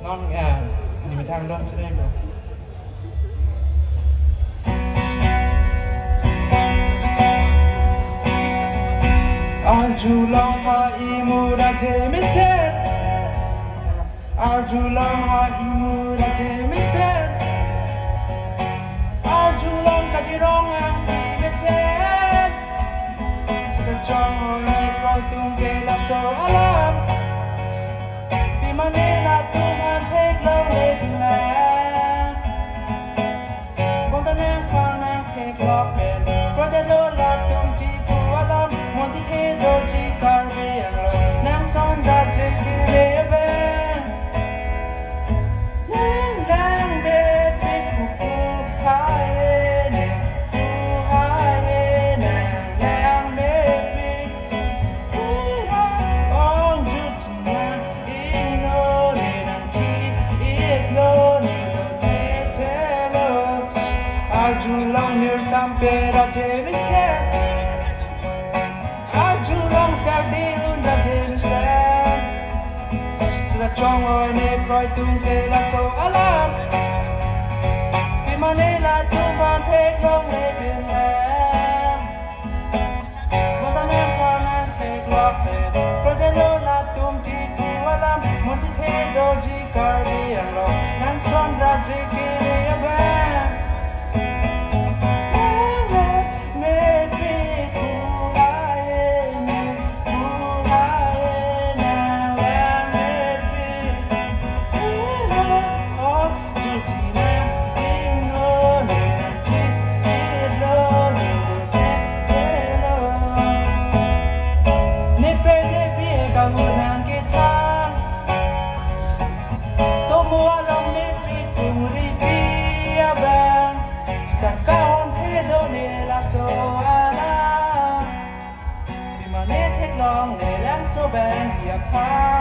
nonนี่ไปทางด้านใช่ไหมครับArjulang ha imura jemisen Arjulang ha imura jemisen Arjulang kajirong ang mesen Sa chong hoy koi tung ke la so alam Di Manila tuman thek long le na Bong ta nang pa nang thek lo pen Ko de lo la tung ki pu alam Mon ti the do chi tar ve ang lo Nang son da je ki le ve Nang nang be pi ku ku hai ne Ku hai ne Nang be pi Ti ra ong ju chi na In lo ne nang ki It lo ne do te pe lo Arjulang nir tam pe ra je vi se Arjulang sa di un ra je vi se Sila chong oi ne koi tung ke la so alam Pi Manila tuman thek long le bin la Mon ta nem pa nan thek lo pe Pro de lo la tum ki pu alam Mon ti the do ji kar bi ang lo Nan son ra je ki le ba Long để lắng số bên hiệp tha